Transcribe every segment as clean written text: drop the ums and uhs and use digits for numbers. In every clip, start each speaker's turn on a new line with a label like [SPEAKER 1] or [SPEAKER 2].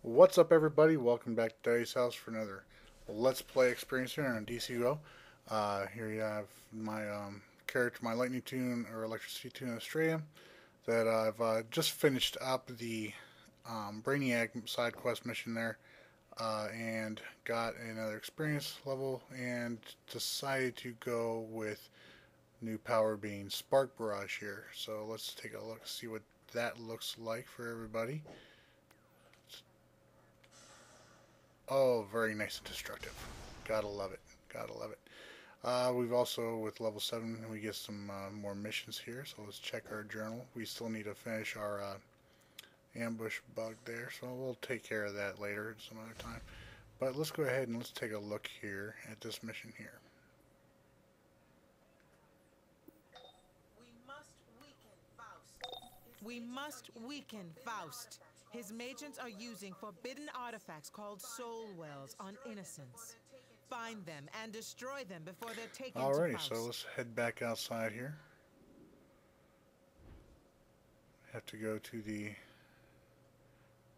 [SPEAKER 1] What's up, everybody? Welcome back to Daddy's House for another Let's Play experience here on DCUO. Here you have my character, my lightning tune or electricity tune Australia that I've just finished up the Brainiac side quest mission there and got another experience level and decided to go with new power being Spark Barrage here. So let's take a look, see what that looks like for everybody. Oh, very nice and destructive. Gotta love it. Gotta love it. We've also, with level 7, we get some more missions here. So let's check our journal. We still need to finish our ambush bug there. So we'll take care of that later some other time. But let's go ahead and let's take a look here at this mission here.
[SPEAKER 2] We must weaken Faust. His magents are using forbidden artifacts called soul wells on innocents. Find them and destroy them before they're taken to
[SPEAKER 1] Alrighty,
[SPEAKER 2] Faust.
[SPEAKER 1] so let's head back outside here. Have to go to the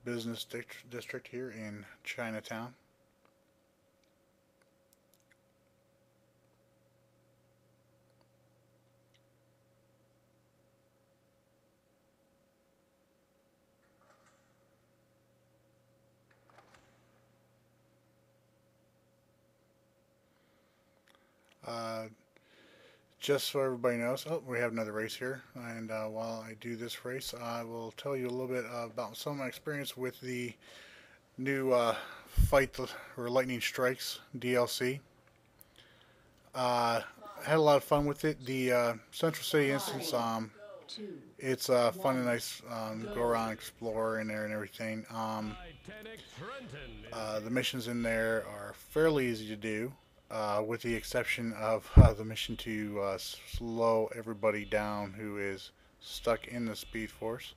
[SPEAKER 1] business district here in Chinatown. Just so everybody knows, we have another race here, and while I do this race, I will tell you a little bit about some of my experience with the new Fight or Lightning Strikes DLC. I had a lot of fun with it. The Central City instance, it's fun and nice. Go around, explore in there and everything. The missions in there are fairly easy to do. With the exception of the mission to slow everybody down who is stuck in the Speed Force.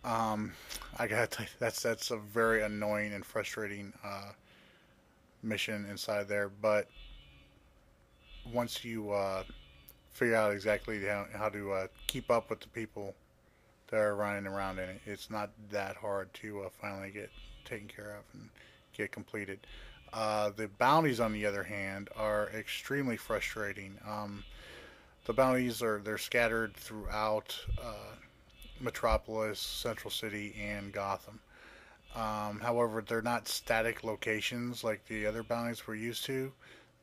[SPEAKER 1] I gotta tell you, that's a very annoying and frustrating mission inside there. But once you figure out exactly how to keep up with the people that are running around in it, it's not that hard to finally get taken care of and get completed. The bounties, on the other hand, are extremely frustrating. The bounties they're scattered throughout Metropolis, Central City, and Gotham. However, they're not static locations like the other bounties we're used to.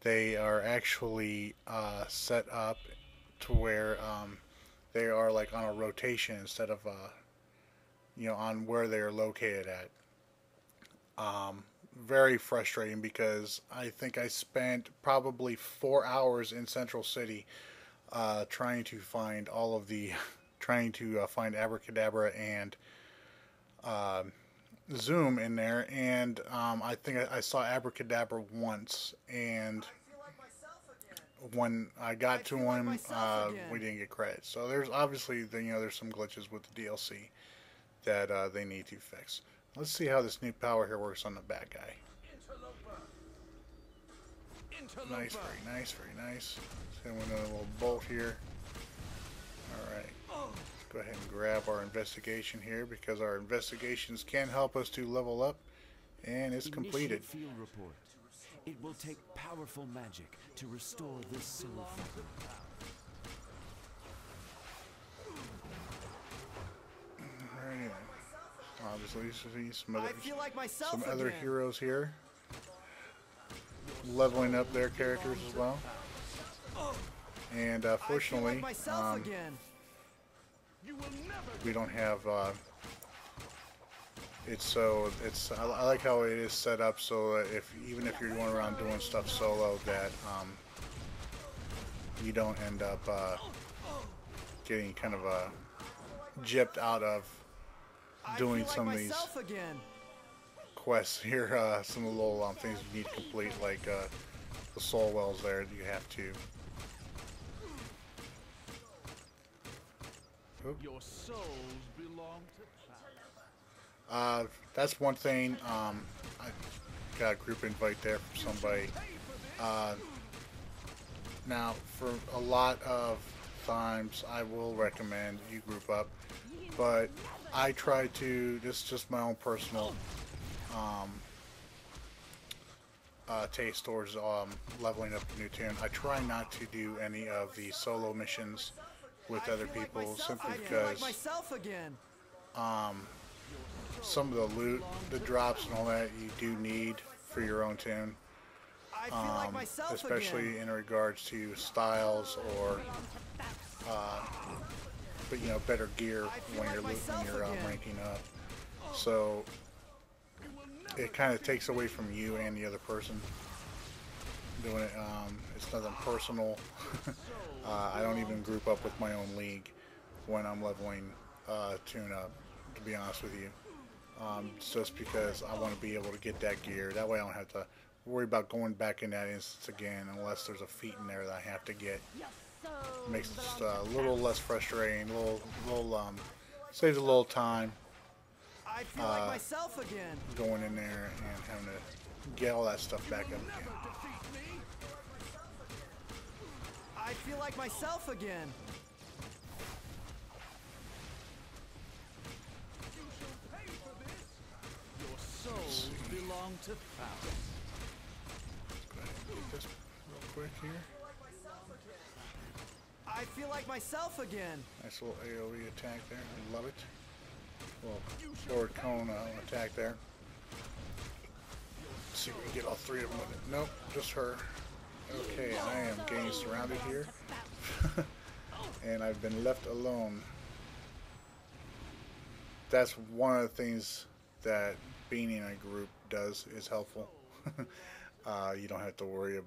[SPEAKER 1] They are actually set up to where they are like on a rotation instead of on where they are located at. Very frustrating because I think I spent probably 4 hours in Central City trying to find trying to find Abracadabra and Zoom in there, and I think I saw Abracadabra once, and when I got to him, we didn't get credit. So there's obviously there's some glitches with the DLC that they need to fix. Let's see how this new power here works on the bad guy. Nice, very nice, very nice. So we got a little bolt here. Alright. Let's go ahead and grab our investigation here because our investigations can help us to level up. And it's completed.
[SPEAKER 3] Field report. It will take powerful magic to restore this soul fragment.
[SPEAKER 1] Alright. Obviously, you see some other heroes here leveling up their characters as well. And fortunately, we don't have. I like how it is set up so that even if you're going around doing stuff solo, that you don't end up getting kind of gypped out of doing some of these quests here, some of the little things you need to complete, like the soul wells there that you have to. Oop.
[SPEAKER 4] Your souls belong to
[SPEAKER 1] That's one thing. I got a group invite there from somebody. Now, for a lot of times, I will recommend you group up, but I try to. This is just my own personal taste towards leveling up a new tune. I try not to do any of the solo missions with other people simply because some of the loot, the drops and all that you do need for your own tune. Especially in regards to styles or but you know, better gear when you're ranking up. So it kind of takes away from you and the other person doing it. It's nothing personal. I don't even group up with my own league when I'm leveling tune up, to be honest with you. Just because I want to be able to get that gear. That way I don't have to worry about going back in that instance again unless there's a feat in there that I have to get. Makes it just a little less frustrating, saves a little time.
[SPEAKER 5] I feel like myself again.
[SPEAKER 1] Going in there and having to get all that stuff back up again.
[SPEAKER 5] I feel like myself again.
[SPEAKER 3] Your souls belong to Faust.
[SPEAKER 1] Let's go ahead and get this real quick here.
[SPEAKER 5] I feel like myself again.
[SPEAKER 1] Nice little AoE attack there. I love it. Well, forward cone attack there. Let's see if we can get all three of them with it. Nope, just her. Okay, I am getting surrounded here. And I've been left alone. That's one of the things that being in a group is helpful. You don't have to worry.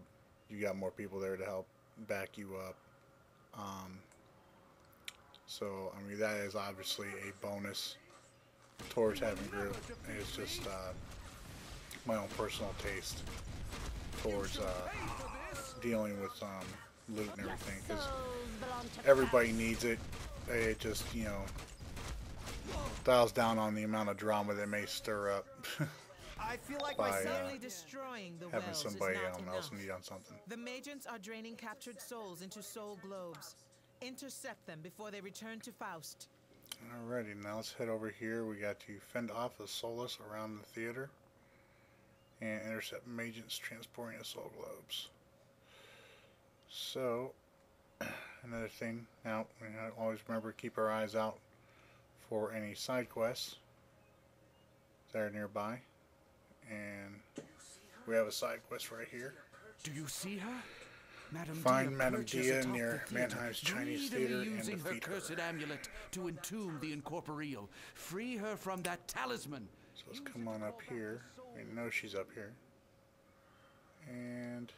[SPEAKER 1] You got more people there to help back you up. So, I mean, that is obviously a bonus towards having a group. It's just my own personal taste towards dealing with loot and everything, because everybody needs it. It just, you know, dials down on the amount of drama that may stir up
[SPEAKER 5] I feel like
[SPEAKER 1] by
[SPEAKER 2] destroying the
[SPEAKER 1] having
[SPEAKER 2] wells
[SPEAKER 1] somebody
[SPEAKER 2] is not
[SPEAKER 1] else
[SPEAKER 2] enough.
[SPEAKER 1] need on something.
[SPEAKER 2] The Magians are draining captured souls into soul globes. Intercept them before they return to Faust.
[SPEAKER 1] Alrighty, now let's head over here. We got to fend off the soulless around the theater and intercept Magians transporting the soul globes. So, another thing, now we always remember to keep our eyes out for any side quests that are nearby. And we have a side quest right here.
[SPEAKER 3] Do you see her? Madame
[SPEAKER 1] Find
[SPEAKER 3] Dia
[SPEAKER 1] Madame
[SPEAKER 3] perches
[SPEAKER 1] Dia
[SPEAKER 3] atop
[SPEAKER 1] near
[SPEAKER 3] the theater,
[SPEAKER 1] Mannheim's Chinese
[SPEAKER 3] greedily
[SPEAKER 1] Theater and
[SPEAKER 3] using her
[SPEAKER 1] defeat her.
[SPEAKER 3] cursed amulet to entomb the incorporeal. Free her from that talisman.
[SPEAKER 1] So let's come on up here. We know she's up here. And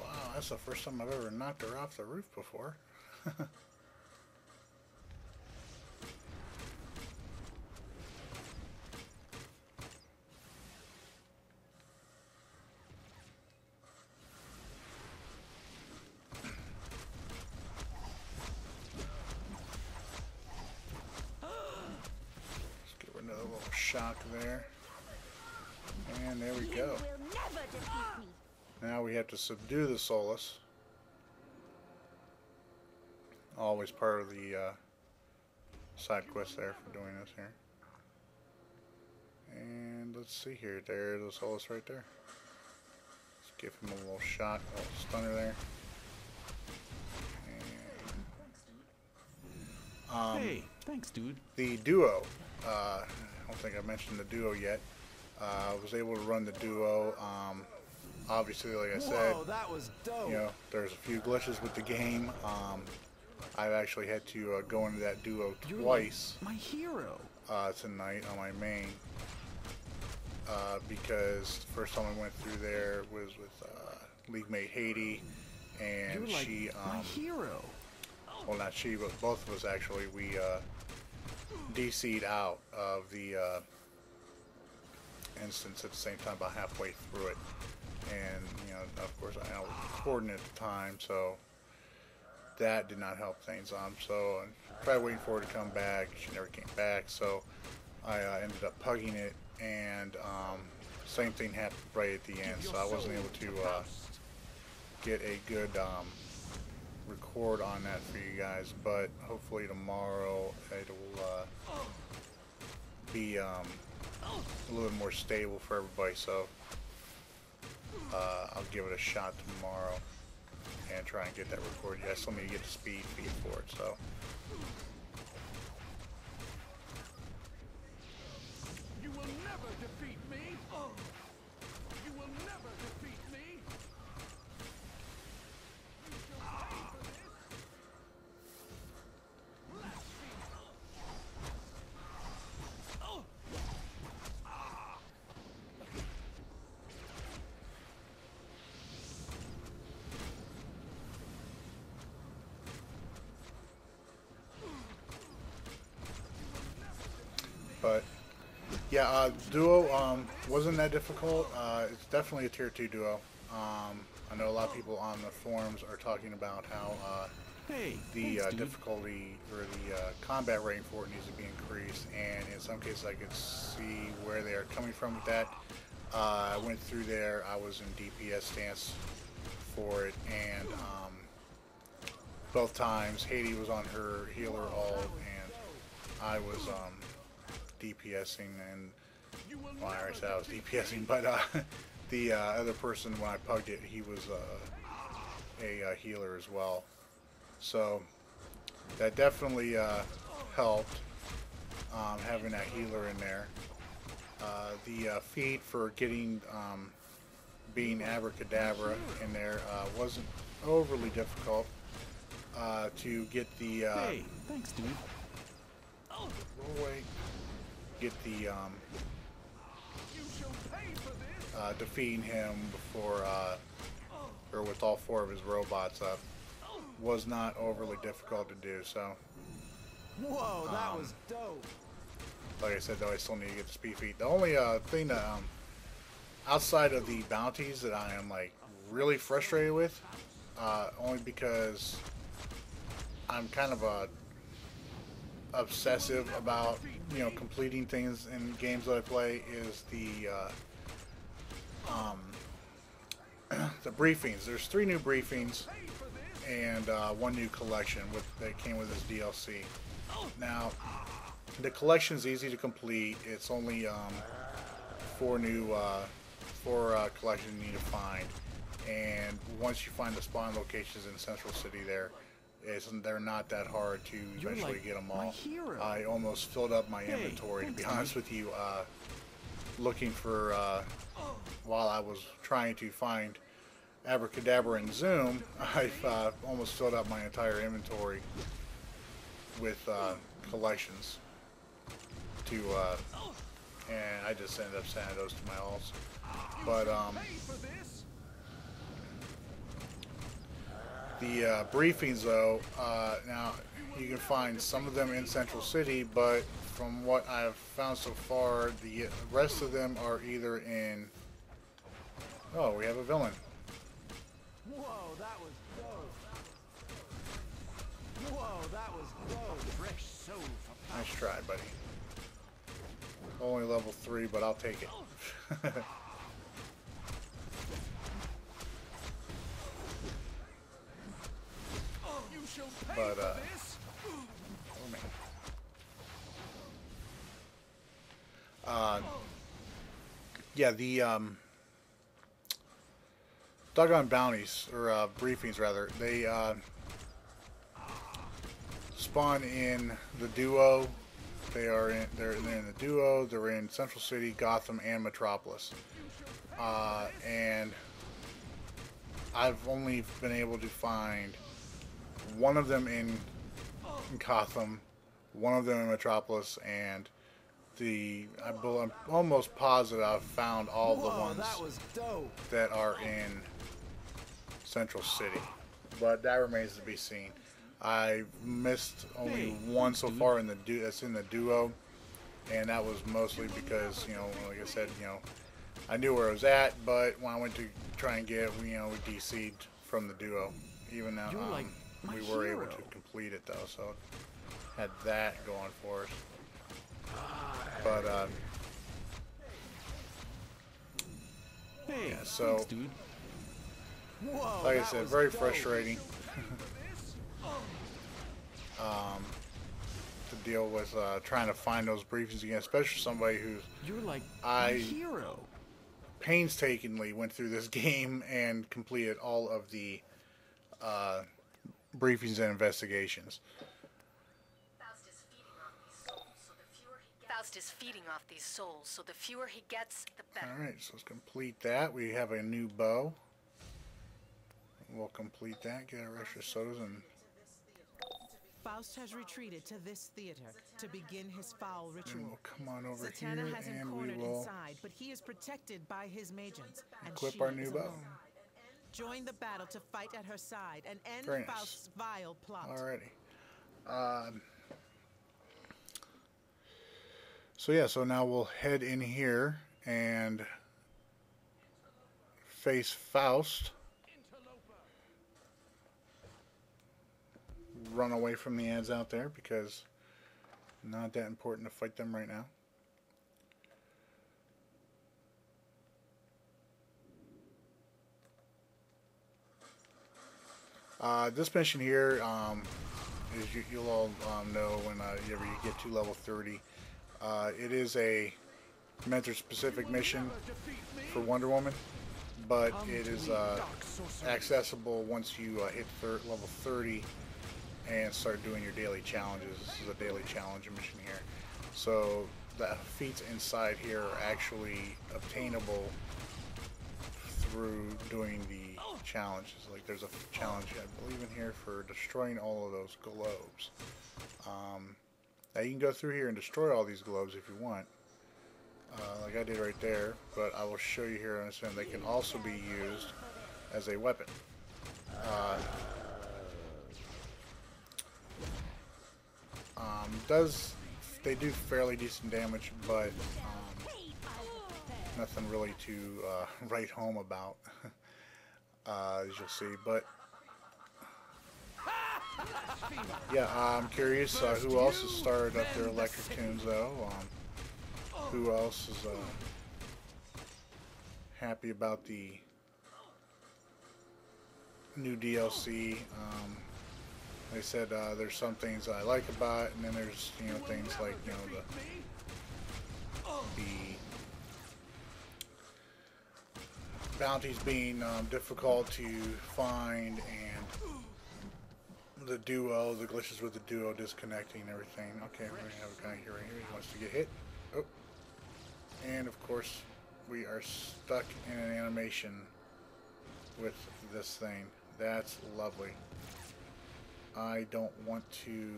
[SPEAKER 1] wow, that's the first time I've ever knocked her off the roof before. Shock there, and there we go. Now we have to subdue the soulless. Always part of the side quest there for doing this here. And let's see here. There's the soulless right there. Let's give him a little shot, a little stunner there. And,
[SPEAKER 3] hey, thanks, dude.
[SPEAKER 1] The duo. I don't think I mentioned the duo yet. I was able to run the duo. Obviously, like I said,
[SPEAKER 5] that was dope.
[SPEAKER 1] you know, there's a few glitches with the game. I've actually had to go into that duo twice.
[SPEAKER 3] My hero.
[SPEAKER 1] Tonight on my main. Because the first time I went through there was with League mate Haiti, and
[SPEAKER 3] You're like
[SPEAKER 1] she,
[SPEAKER 3] my hero.
[SPEAKER 1] well, not she, but both of us actually, we DC'd out of the instance at the same time, about halfway through it. And, you know, of course, I was recording at the time, so that did not help things. So I tried waiting for her to come back. She never came back, so I ended up pugging it, and same thing happened right at the end. So I wasn't able to get a good record on that for you guys, but hopefully tomorrow it'll be a little bit more stable for everybody. So I'll give it a shot tomorrow and try and get that recorded. I still need to get the speed feed for it. So.
[SPEAKER 4] You will never defeat me. You will never defeat me. You shall pay for this.
[SPEAKER 1] But yeah, duo wasn't that difficult. It's definitely a tier 2 duo. I know a lot of people on the forums are talking about how the difficulty or the combat rating for it needs to be increased, and in some cases I could see where they are coming from with that. I went through there. I was in DPS stance for it, and both times Haiti was on her healer ult, and I was DPSing, and well, I already said I was DPSing, but the other person, when I pugged it, he was a healer as well. So that definitely helped, having that healer in there. The feat for getting being Abracadabra in there wasn't overly difficult to get the
[SPEAKER 3] Hey, thanks, dude.
[SPEAKER 1] roll away. Get the defeating him before or with all 4 of his robots up was not overly difficult to do. So
[SPEAKER 5] Whoa, that was dope.
[SPEAKER 1] like I said, though, I still need to get the speed feat. The only thing that outside of the bounties that I am like really frustrated with, only because I'm kind of obsessive about, you know, completing things in games that I play, is the the briefings. There's 3 new briefings and 1 new collection that came with this DLC. Now, the collection is easy to complete. It's only 4 collections you need to find, and once you find the spawn locations in Central City, they're not that hard to eventually get them all. I almost filled up my inventory, to be honest with you, looking for while I was trying to find Abracadabra and Zoom. I've almost filled up my entire inventory with collections to and I just ended up sending those to my alts. But the briefings, though, now you can find some of them in Central City, but from what I've found so far, the rest of them are either in... Oh, we have a villain.
[SPEAKER 5] Whoa, that was dope. Whoa, that was dope.
[SPEAKER 3] Fresh soul for
[SPEAKER 1] Nice try, buddy. Only level 3, but I'll take it. But, oh man. Yeah, the, doggone bounties, or, briefings, rather, they, spawn in the duo. They're in the duo, they're in Central City, Gotham, and Metropolis. And I've only been able to find one of them in Gotham, one of them in Metropolis, and I'm almost positive I've found all the ones
[SPEAKER 5] that was dope.
[SPEAKER 1] that are in Central City, but that remains to be seen. I missed only one so far in the that's in the duo, and that was mostly because, you know, like I said, you know, I knew where it was at, but when I went to try and get, you know, we DC'd from the duo. Even now, we were able to complete it though, so had that going for us. But
[SPEAKER 3] Hey,
[SPEAKER 1] yeah, so
[SPEAKER 3] thanks, dude.
[SPEAKER 5] Whoa,
[SPEAKER 1] like I said, very frustrating. deal with trying to find those briefings again, especially somebody who's
[SPEAKER 3] You're like
[SPEAKER 1] I-
[SPEAKER 3] a hero.
[SPEAKER 1] painstakingly went through this game and completed all of the briefings and investigations.
[SPEAKER 6] Faust is feeding off these souls, so the fewer he gets, the better.
[SPEAKER 1] Alright, so let's complete that. We have a new bow. We'll complete that, get our extra sodas, and
[SPEAKER 2] Faust has retreated to this theater to begin his foul
[SPEAKER 1] then
[SPEAKER 2] ritual.
[SPEAKER 1] we'll come on over
[SPEAKER 2] Zatanna
[SPEAKER 1] here
[SPEAKER 2] has him
[SPEAKER 1] and we
[SPEAKER 2] cornered
[SPEAKER 1] will
[SPEAKER 2] inside, but he is protected by his magents, and
[SPEAKER 1] equip
[SPEAKER 2] she
[SPEAKER 1] our new
[SPEAKER 2] is
[SPEAKER 1] bow.
[SPEAKER 2] alone. Join the battle to fight at her side and end
[SPEAKER 1] Very nice.
[SPEAKER 2] Faust's vile plot.
[SPEAKER 1] Alrighty. So yeah, so now we'll head in here and face Faust. Run away from the ads out there because not that important to fight them right now. This mission here, as you'll all know whenever you get to level 30, it is a mentor-specific mission for Wonder Woman, but it is accessible once you hit level 30 and start doing your daily challenges. This is a daily challenge mission here. So the feats inside here are actually obtainable through doing the challenges. Like there's a challenge, I believe, in here for destroying all of those globes. Now you can go through here and destroy all these globes if you want, like I did right there, but I will show you here in a second. They can also be used as a weapon. They do fairly decent damage, but nothing really to write home about, as you'll see. But yeah, I'm curious who else has started up their electric tunes though. Who else is happy about the new DLC? They said there's some things I like about it, and then there's things like the bounties being difficult to find, and the duo, the glitches with the duo disconnecting and everything. Okay, we're gonna have a guy here right here. He wants to get hit. Oh, and of course we are stuck in an animation with this thing. That's lovely. I don't want to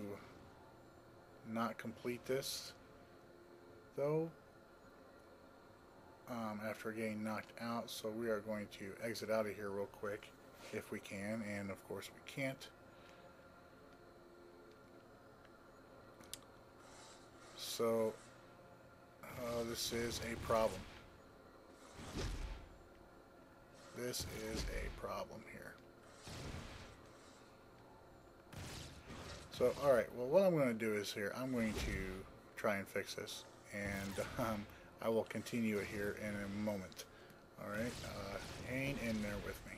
[SPEAKER 1] not complete this though after getting knocked out, so we are going to exit out of here real quick if we can, and of course we can't. So this is a problem. This is a problem here. So, alright, well, what I'm going to do is here, I'm going to try and fix this, and I will continue it here in a moment. Alright, hang in there with me.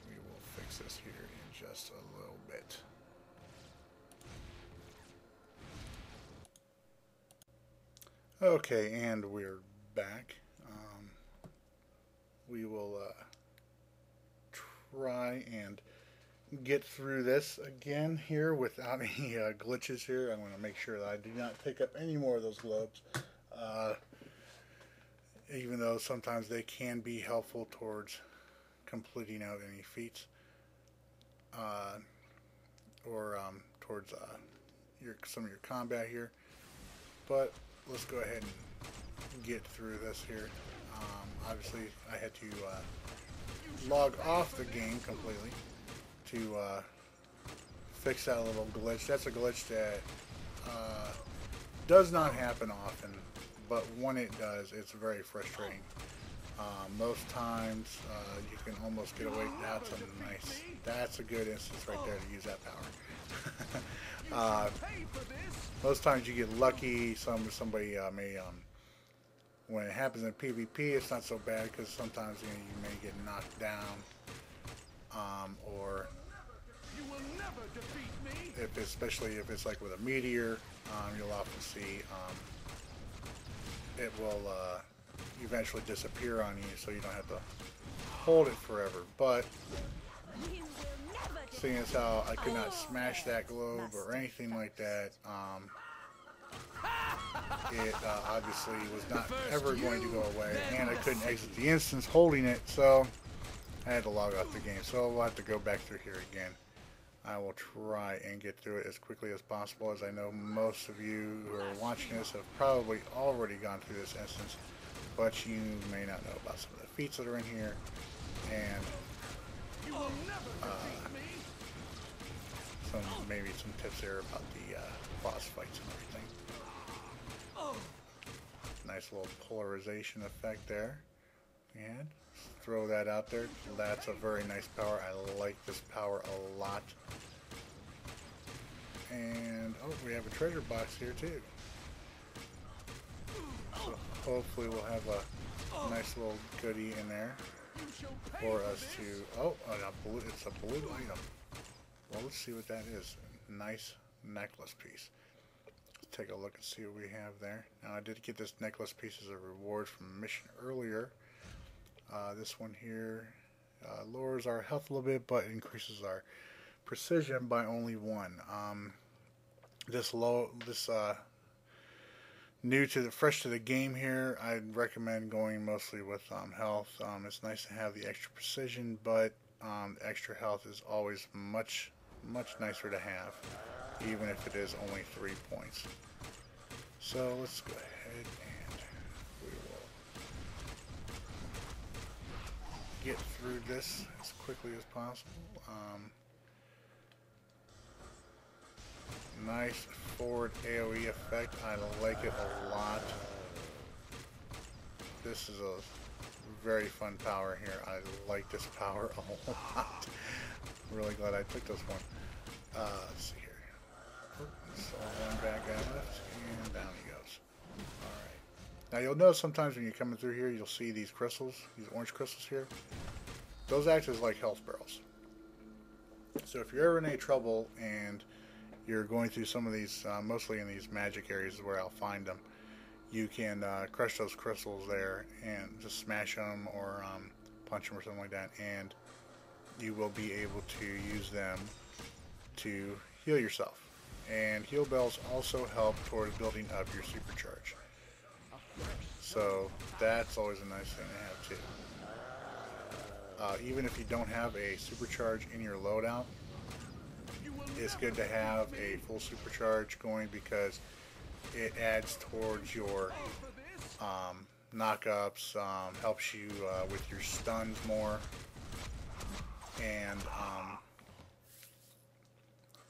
[SPEAKER 1] We will fix this here in just a little bit. Okay, and we're back. We will try and get through this again here without any glitches here. I'm going to make sure that I do not pick up any more of those globes, even though sometimes they can be helpful towards completing out any feats, or towards some of your combat here. But let's go ahead and get through this here. Obviously I had to log off the game completely to fix that little glitch. That's a glitch that does not happen often, but when it does, it's very frustrating. Most times you can almost get away. That's a nice. That's a good instance right there to use that power. Most times you get lucky. Somebody may. When it happens in PvP, it's not so bad because sometimes you may get knocked down, or if it's, especially if it's like with a meteor, you'll often see it will eventually disappear on you, so you don't have to hold it forever. But seeing as how I could not smash that globe or anything like that, it obviously was not ever going to go away, and I couldn't exit the instance holding it, so I had to log out the game. So we'll have to go back through here again. I will try and get through it as quickly as possible, as I know most of you who are watching this have probably already gone through this instance, but you may not know about some of the feats that are in here, and maybe some tips there about the boss fights and everything. Nice little polarization effect there, and throw that out there. That's a very nice power. I like this power a lot. And oh, we have a treasure box here too. So hopefully we'll have a nice little goodie in there for us to. Oh, it's a blue item. Well, let's see what that is. Nice necklace piece. Let's take a look and see what we have there. Now, I did get this necklace piece as a reward from a mission earlier. This one here lowers our health a little bit, but increases our precision by only 1. Fresh to the game here, I'd recommend going mostly with health. It's nice to have the extra precision, but extra health is always much nicer to have, even if it is only 3 points. So let's go ahead and we will get through this as quickly as possible. Nice forward AoE effect. I like it a lot. This is a very fun power here. I like this power a lot. Really glad I took this one. Let's see here. Oh, so one bad guy left, and down he goes. Alright. Now you'll notice sometimes when you're coming through here, you'll see these crystals, these orange crystals here. Those act as like health barrels. So if you're ever in any trouble and you're going through some of these, mostly in these magic areas is where I'll find them, you can crush those crystals there and just smash them or punch them or something like that, and you will be able to use them to heal yourself. And heal bells also help towards building up your supercharge. So that's always a nice thing to have too. Even if you don't have a supercharge in your loadout, it's good to have a full supercharge going, because it adds towards your knockups, helps you with your stuns more, and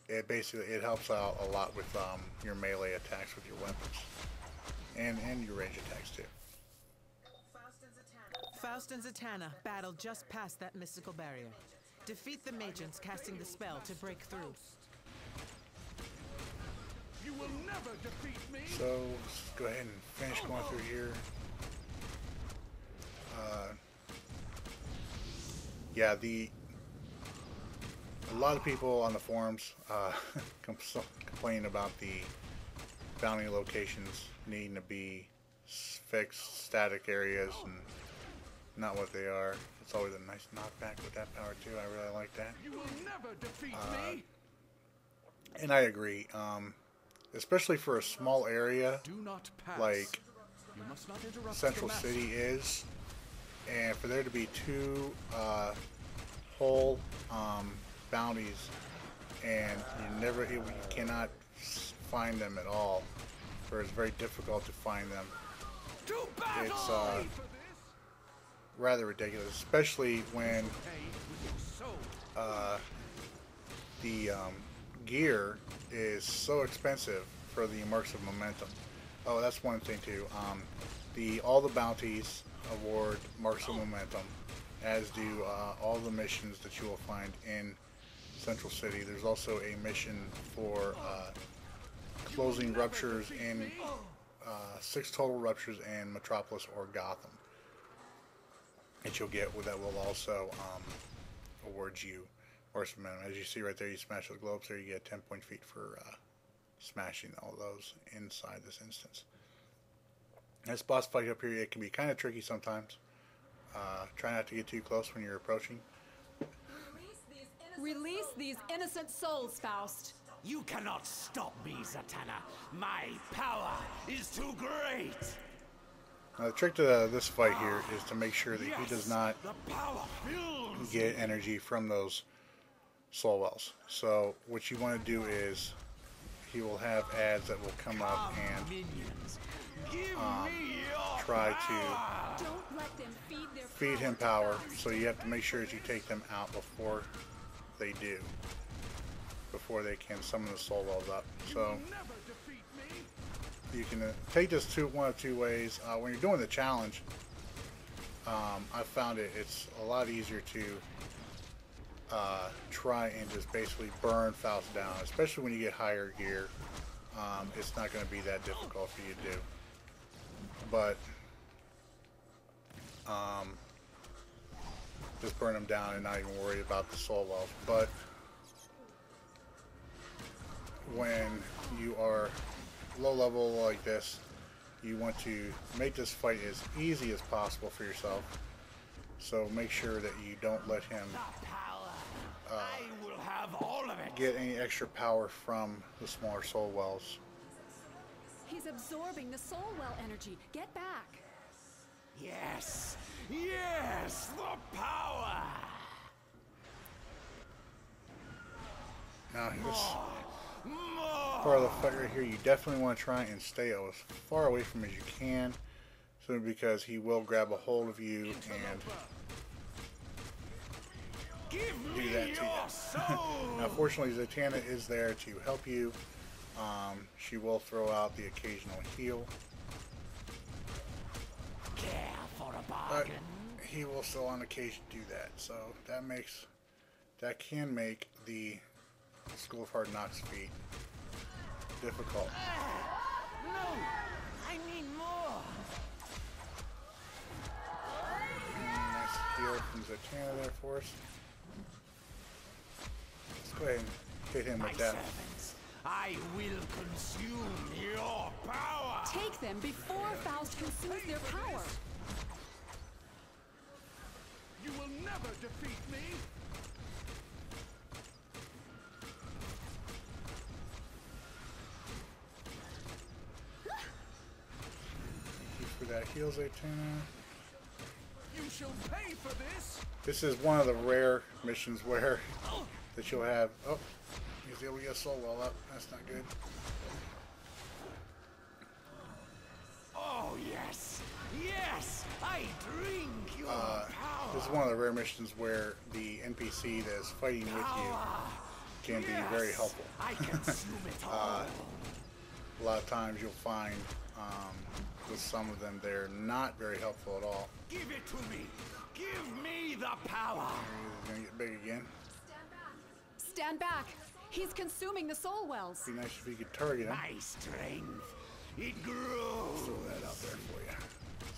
[SPEAKER 1] it helps out a lot with your melee attacks with your weapons, and your range attacks too.
[SPEAKER 2] Faust and Zatanna battle just past that mystical barrier. Defeat the Magians casting the spell to break through.
[SPEAKER 4] You will never defeat me.
[SPEAKER 1] So let's go ahead and finish going through here. Yeah, a lot of people on the forums complain about the bounty locations needing to be fixed, static areas, and not what they are. It's always a nice knockback with that power too. I really like that.
[SPEAKER 4] You will never defeat me.
[SPEAKER 1] And I agree. Especially for a small area
[SPEAKER 3] Do not pass.
[SPEAKER 1] like
[SPEAKER 3] You must not interrupt
[SPEAKER 1] Central
[SPEAKER 3] the
[SPEAKER 1] City is, and for there to be 2 whole bounties, and you cannot find them at all, or it's very difficult to find them. It's rather ridiculous, especially when the gear is so expensive for the immersive momentum. Oh, that's one thing too. All the bounties award immersive momentum, as do all the missions that you will find in Central City. There's also a mission for closing ruptures in 6 total ruptures in Metropolis or Gotham that you'll get, that will also award you Or some minimum. As you see right there, you smash the globes there, you get 10 point feet for smashing all those inside this instance. This boss fight up here, it can be kind of tricky sometimes. Try not to get too close when you're approaching.
[SPEAKER 7] Release these innocent souls, Faust.
[SPEAKER 3] You cannot stop me, Zatanna. My power is too great.
[SPEAKER 1] Now, the trick to this fight here is to make sure that he does not get energy from those soul wells. So what you want to do is he will have ads that will come up and try to
[SPEAKER 7] Don't let them
[SPEAKER 1] feed him power. So you have to make sure that you take them out before they do. Before they can summon the soul wells up. So you can take this one of two ways. When you're doing the challenge, I found it's a lot easier to try and just basically burn Faust down, especially when you get higher gear. It's not going to be that difficult for you to do. But just burn them down and not even worry about the soul wells. But when you are low level like this, you want to make this fight as easy as possible for yourself. So make sure that you don't let him get any extra power from the smaller soul wells.
[SPEAKER 7] He's absorbing the soul well energy. Get back.
[SPEAKER 3] Yes, yes, the power.
[SPEAKER 1] Now this part of the fight right here, you definitely want to try and stay as far away from him as you can, simply because he will grab a hold of you and do that to you. Now, fortunately, Zatanna is there to help you. She will throw out the occasional heal, but he will still on occasion do that. So that can make the School of Hard Knocks feat difficult.
[SPEAKER 3] No, I need more.
[SPEAKER 1] Nice heal from Zatanna there for us. Let's go ahead and hit him with that.
[SPEAKER 3] Servants, I will consume your power.
[SPEAKER 7] Take them before Faust consumes their power.
[SPEAKER 4] You will never defeat me.
[SPEAKER 1] For that heal, Zatanna.
[SPEAKER 4] You shall pay for this.
[SPEAKER 1] This is one of the rare missions where that you'll have. Oh, he's able to get a soul well up. That's not good.
[SPEAKER 3] Oh yes, yes, I drink your power.
[SPEAKER 1] This is one of the rare missions where the NPC that is fighting with you can be very helpful.
[SPEAKER 3] I consume it all.
[SPEAKER 1] A lot of times you'll find with some of them they're not very helpful at all.
[SPEAKER 3] Give it to me. Give me the power.
[SPEAKER 1] He's gonna get big again.
[SPEAKER 7] Stand back. He's consuming the soul wells.
[SPEAKER 1] Be nice if you could target him.
[SPEAKER 3] My strength, it grows.
[SPEAKER 1] Throw that out there for you.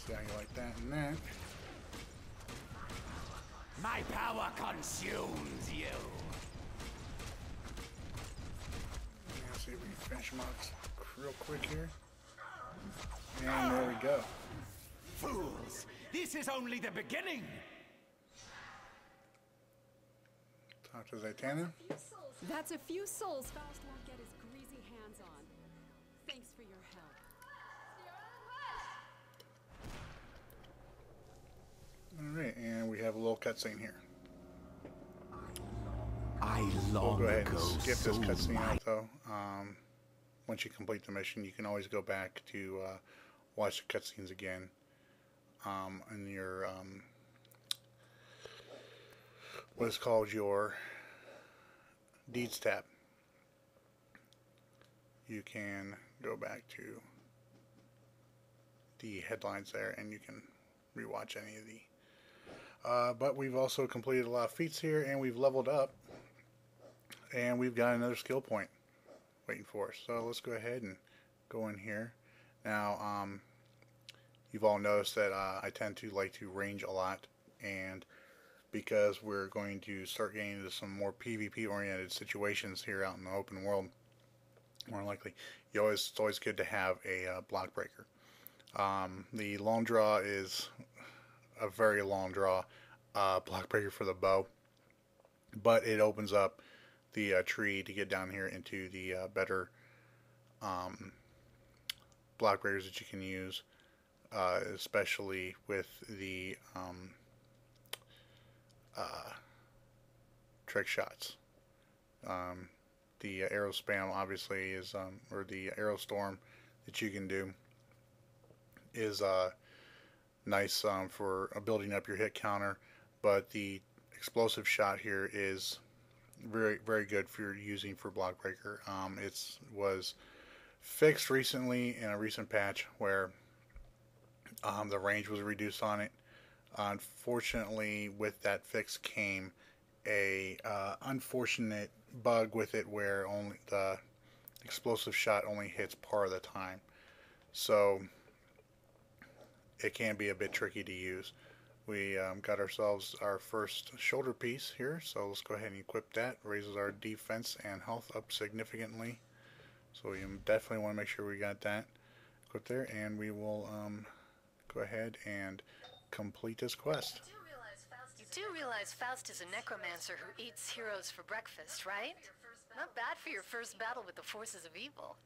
[SPEAKER 1] See how you like that and that.
[SPEAKER 3] My power consumes you.
[SPEAKER 1] Let's see if we can finish him off real quick here. And there we go.
[SPEAKER 3] Fools, this is only the beginning.
[SPEAKER 1] Talk to Zatanna.
[SPEAKER 7] That's a few souls Faust won't get his greasy hands on. Thanks for your help.
[SPEAKER 1] Alright, and we have a little cutscene here.
[SPEAKER 3] I
[SPEAKER 1] We'll
[SPEAKER 3] long
[SPEAKER 1] go ahead and
[SPEAKER 3] ago
[SPEAKER 1] skip this
[SPEAKER 3] sold
[SPEAKER 1] cutscene
[SPEAKER 3] my
[SPEAKER 1] out though. Once you complete the mission, you can always go back to watch the cutscenes again in your what is called your Deeds tab. You can go back to the headlines there and you can rewatch any of the but we've also completed a lot of feats here and we've leveled up and we've got another skill point waiting for us. So let's go ahead and go in here. Now you've all noticed that I tend to like to range a lot, and because we're going to start getting into some more PvP oriented situations here out in the open world. More likely, it's always good to have a block breaker. The long draw is a very long draw block breaker for the bow, but it opens up the tree to get down here into the better block breakers that you can use, especially with the trick shots. The arrow spam obviously is, or the arrow storm that you can do is nice for building up your hit counter, but the explosive shot here is very, very good for using for block breaker. It was fixed recently in a recent patch where the range was reduced on it. Unfortunately, with that fix came a unfortunate bug with it where only the explosive shot only hits part of the time, so it can be a bit tricky to use. We got ourselves our first shoulder piece here, so let's go ahead and equip that. Raises our defense and health up significantly, so we definitely want to make sure we got that equipped there, and we will go ahead and complete this quest.
[SPEAKER 6] You do realize Faust is a necromancer who eats heroes for breakfast, right? Not bad for your first battle with the forces of evil.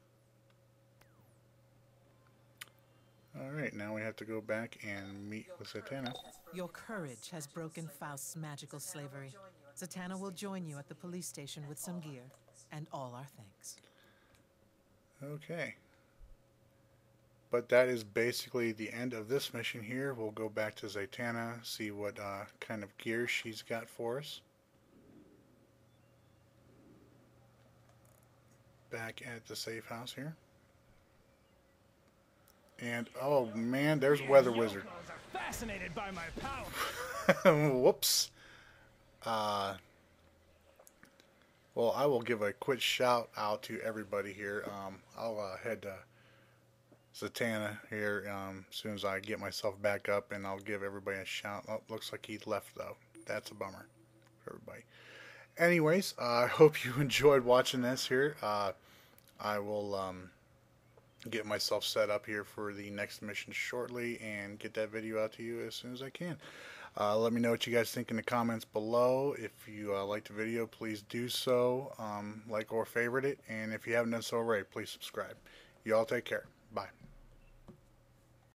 [SPEAKER 1] Alright, now we have to go back and meet with Zatanna.
[SPEAKER 2] Your courage has broken Faust's magical slavery. Zatanna will join you at the police station with some gear and all our thanks.
[SPEAKER 1] Okay. But that is basically the end of this mission here. We'll go back to Zatanna, see what kind of gear she's got for us. Back at the safe house here. And, oh man, there's Weather Wizard.
[SPEAKER 4] Fascinated by my power.
[SPEAKER 1] Whoops. Well, I will give a quick shout out to everybody here. I'll head to Zatanna here as soon as I get myself back up, and I'll give everybody a shout. Oh, looks like he left though. That's a bummer for everybody. Anyways, I hope you enjoyed watching this here. I will get myself set up here for the next mission shortly and get that video out to you as soon as I can. Let me know what you guys think in the comments below. If you liked the video, please do so. Like or favorite it. And if you haven't done so already, please subscribe. You all take care. Bye.